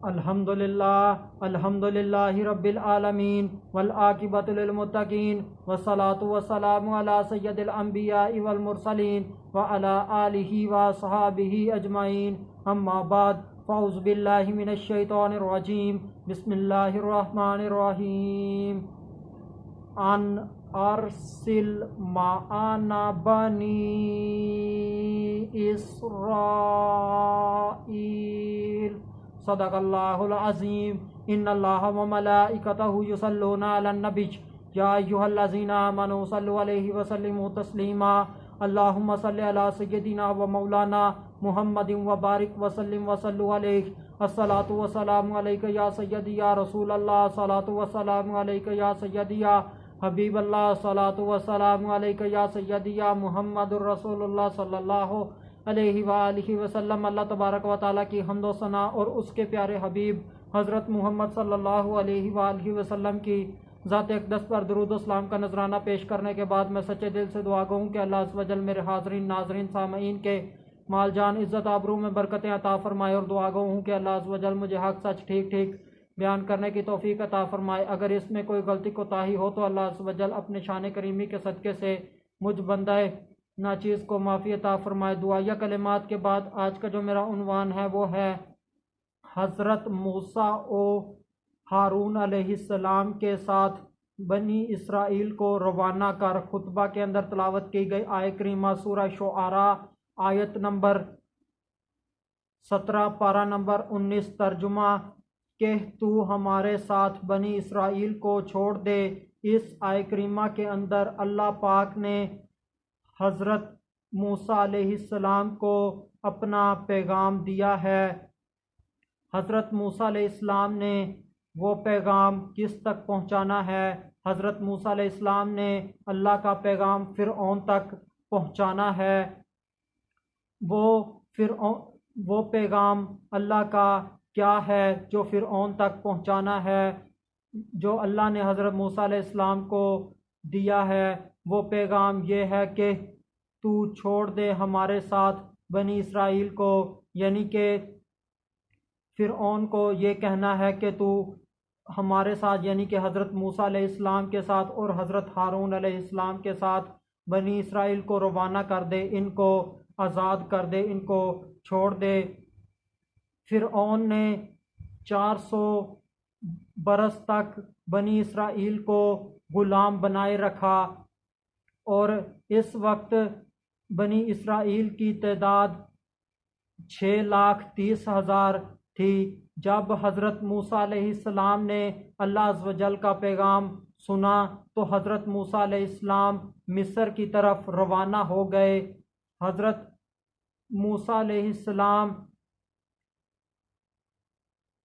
الحمدللہ رب العالمین والعاقبۃ للمتقین والصلاة والسلام علی سید الانبیاء والمرسلین وعلی آلہ وصحابہ اجمعین، اما بعد، فاعوذ باللہ من الشیطان الرجیم، بسم اللہ الرحمن الرحیم۔ ان ارسل معنا بنی اسرائیل، صدق اللہ العظیم۔ ان اللہ وملائکتہ یصلون علی النبی، یا ایھا الذین آمنوا صلوا علیہ وسلموا تسلیما۔ اللہم صل علی سیدنا و مولانا محمد وبارک وسلم وصلوا علیہ۔ الصلاۃ والسلام علیک یا سیدی یا رسول اللہ، الصلاۃ والسلام علیک یا سیدی یا حبیب اللہ، الصلاۃ والسلام علیک یا سیدی یا محمد الرسول اللہ صلی اللہ علیہ وآلہ وسلم۔ اللہ تبارک و تعالیٰ کی حمد و ثنا اور اس کے پیارے حبیب حضرت محمد صلی اللہ علیہ وآلہ وسلم کی ذات اقدس پر درود و سلام کا نذرانہ پیش کرنے کے بعد میں سچے دل سے دعا گوں کہ اللہ عز و جل میرے حاضرین ناظرین سامعین کے مال جان عزت آبرو میں برکتیں عطا فرمائے، اور دعا گوں ہوں کہ اللہ عز و جل مجھے حق سچ ٹھیک ٹھیک بیان کرنے کی توفیق عطا فرمائے۔ اگر اس میں کوئی غلطی کوتاہی ہو تو اللہ عز و جل اپنے شان کریمی کے صدقے سے مجھ بندہ ناچیز کو معافی عطا فرمائے۔ دعائیہ کلمات کے بعد آج کا جو میرا عنوان ہے وہ ہے حضرت موسیٰ و ہارون علیہ السلام کے ساتھ بنی اسرائیل کو روانہ کر۔ خطبہ کے اندر تلاوت کی گئی آیت کریمہ سورہ شعراء آیت نمبر 17 پارہ نمبر 19، ترجمہ کہ تو ہمارے ساتھ بنی اسرائیل کو چھوڑ دے۔ اس آیت کریمہ کے اندر اللہ پاک نے حضرت موسیٰ علیہ السلام کو اپنا پیغام دیا ہے۔ حضرت موسیٰ علیہ السلام نے وہ پیغام کس تک پہنچانا ہے؟ حضرت موسیٰ علیہ السلام نے اللہ کا پیغام فرعون تک پہنچانا ہے۔ وہ پیغام اللہ کا کیا ہے جو فرعون تک پہنچانا ہے؟ جو اللہ نے حضرت موسیٰ علیہ السلام کو دیا ہے وہ پیغام یہ ہے کہ تو چھوڑ دے ہمارے ساتھ بنی اسرائیل کو، یعنی کہ فرعون کو یہ کہنا ہے کہ تو ہمارے ساتھ، یعنی کہ حضرت موسیٰ علیہ السلام کے ساتھ اور حضرت ہارون علیہ السلام کے ساتھ بنی اسرائیل کو روانہ کر دے، ان کو آزاد کر دے، ان کو چھوڑ دے۔ فرعون نے 400 برس تک بنی اسرائیل کو غلام بنائے رکھا، اور اس وقت بنی اسرائیل کی تعداد 6,30,000 تھی۔ جب حضرت موسیٰ علیہ السلام نے اللہ عز و جل کا پیغام سنا تو حضرت موسیٰ علیہ السلام مصر کی طرف روانہ ہو گئے۔ حضرت موسیٰ علیہ السلام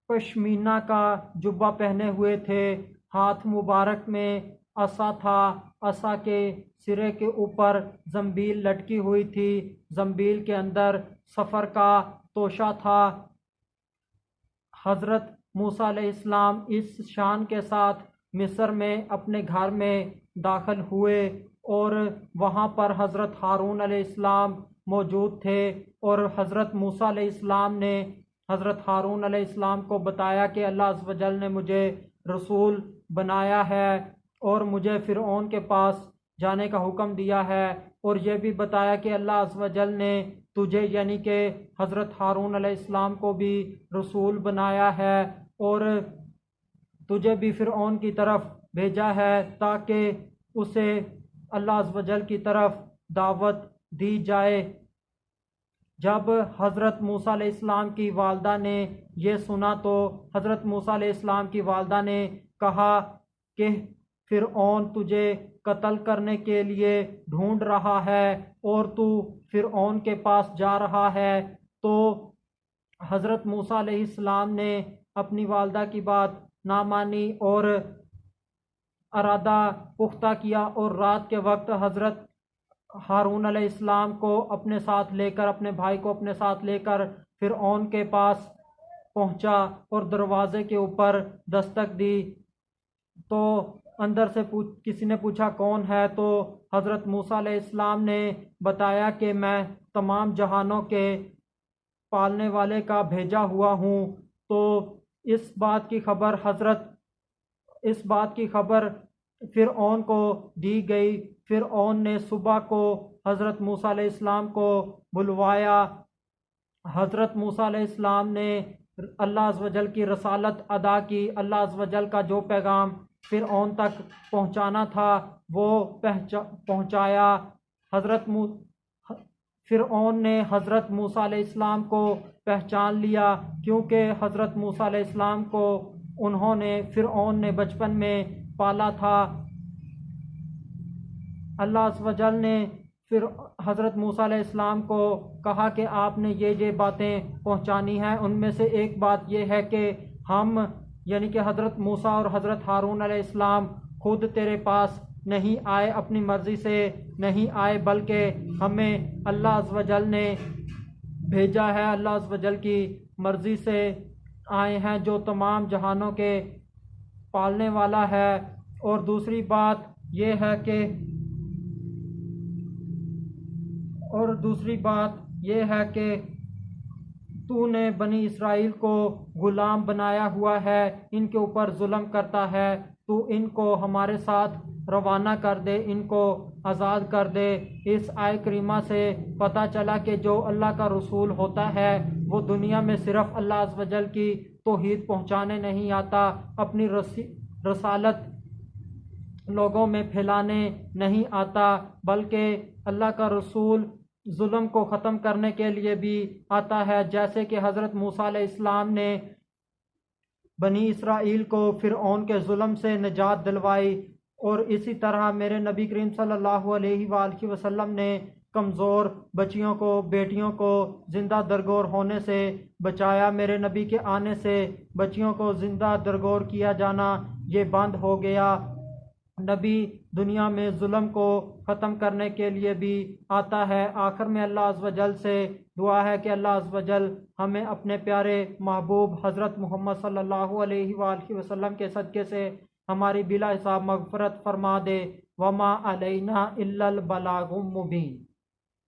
پشمینہ کا جبہ پہنے ہوئے تھے، ہاتھ مبارک میں عصا تھا، عصا کے سرے کے اوپر زنبیل لٹکی ہوئی تھی، زنبیل کے اندر سفر کا توشہ تھا۔ حضرت موسیٰ علیہ السلام اس شان کے ساتھ مصر میں اپنے گھر میں داخل ہوئے، اور وہاں پر حضرت ہارون علیہ السلام موجود تھے، اور حضرت موسیٰ علیہ السلام نے حضرت ہارون علیہ السلام کو بتایا کہ اللہ عز و جل نے مجھے رسول بنایا ہے اور مجھے فرعون کے پاس جانے کا حکم دیا ہے، اور یہ بھی بتایا کہ اللہ عز و جل نے تجھے، یعنی کہ حضرت ہارون علیہ السلام کو بھی رسول بنایا ہے، اور تجھے بھی فرعون کی طرف بھیجا ہے تاکہ اسے اللہ عز و جل کی طرف دعوت دی جائے۔ جب حضرت موسیٰ علیہ السلام کی والدہ نے یہ سنا تو حضرت موسیٰ علیہ السلام کی والدہ نے کہا کہ فرعون تجھے قتل کرنے کے لیے ڈھونڈ رہا ہے اور تو فرعون کے پاس جا رہا ہے۔ تو حضرت موسیٰ علیہ السلام نے اپنی والدہ کی بات نہ مانی اور ارادہ پختہ کیا، اور رات کے وقت حضرت ہارون علیہ السلام کو اپنے ساتھ لے کر، اپنے بھائی کو اپنے ساتھ لے کر فرعون کے پاس پہنچا اور دروازے کے اوپر دستک دی۔ تو اندر سے کسی نے پوچھا کون ہے؟ تو حضرت موسیٰ علیہ السلام نے بتایا کہ میں تمام جہانوں کے پالنے والے کا بھیجا ہوا ہوں۔ تو اس بات کی خبر فرعون کو دی گئی۔ فرعون نے صبح کو حضرت موسیٰ علیہ السلام کو بلوایا۔ حضرت موسیٰ علیہ السلام نے اللہ عز و جل کی رسالت ادا کی۔ اللہ عز و جل کا جو پیغام فرعون تک پہنچانا تھا وہ پہنچایا۔ فرعون نے حضرت موسیٰ علیہ السلام کو پہچان لیا، کیونکہ حضرت موسیٰ علیہ السلام کو فرعون نے بچپن میں پالا تھا۔ اللہ عز و جل نے پھر حضرت موسیٰ علیہ السلام کو کہا کہ آپ نے یہ باتیں پہنچانی ہیں۔ ان میں سے ایک بات یہ ہے کہ ہم یعنی کہ حضرت موسیٰ اور حضرت ہارون علیہ السلام خود تیرے پاس نہیں آئے، اپنی مرضی سے نہیں آئے، بلکہ ہمیں اللہ عز و جل نے بھیجا ہے، اللہ عز و جل کی مرضی سے آئے ہیں جو تمام جہانوں کے پالنے والا ہے۔ اور دوسری بات یہ ہے کہ تو نے بنی اسرائیل کو غلام بنایا ہوا ہے، ان کے اوپر ظلم کرتا ہے، تو ان کو ہمارے ساتھ روانہ کر دے، ان کو آزاد کر دے۔ اس آیہ کریمہ سے پتہ چلا کہ جو اللہ کا رسول ہوتا ہے وہ دنیا میں صرف اللہ عز و جل کی توحید پہنچانے نہیں آتا، اپنی رسالت لوگوں میں پھیلانے نہیں آتا، بلکہ اللہ کا رسول ظلم کو ختم کرنے کے لیے بھی آتا ہے، جیسے کہ حضرت موسیٰ علیہ السلام نے بنی اسرائیل کو فرعون کے ظلم سے نجات دلوائی، اور اسی طرح میرے نبی کریم صلی اللہ علیہ وآلہ وسلم نے کمزور بچیوں کو، بیٹیوں کو زندہ درگور ہونے سے بچایا۔ میرے نبی کے آنے سے بچیوں کو زندہ درگور کیا جانا یہ بند ہو گیا۔ نبی دنیا میں ظلم کو ختم کرنے کے لیے بھی آتا ہے۔ آخر میں اللہ عز و جل سے دعا ہے کہ اللہ عز و جل ہمیں اپنے پیارے محبوب حضرت محمد صلی اللہ علیہ وآلہ وسلم کے صدقے سے ہماری بلا حساب مغفرت فرما دے۔ وما علینا الا البلاغ المبین۔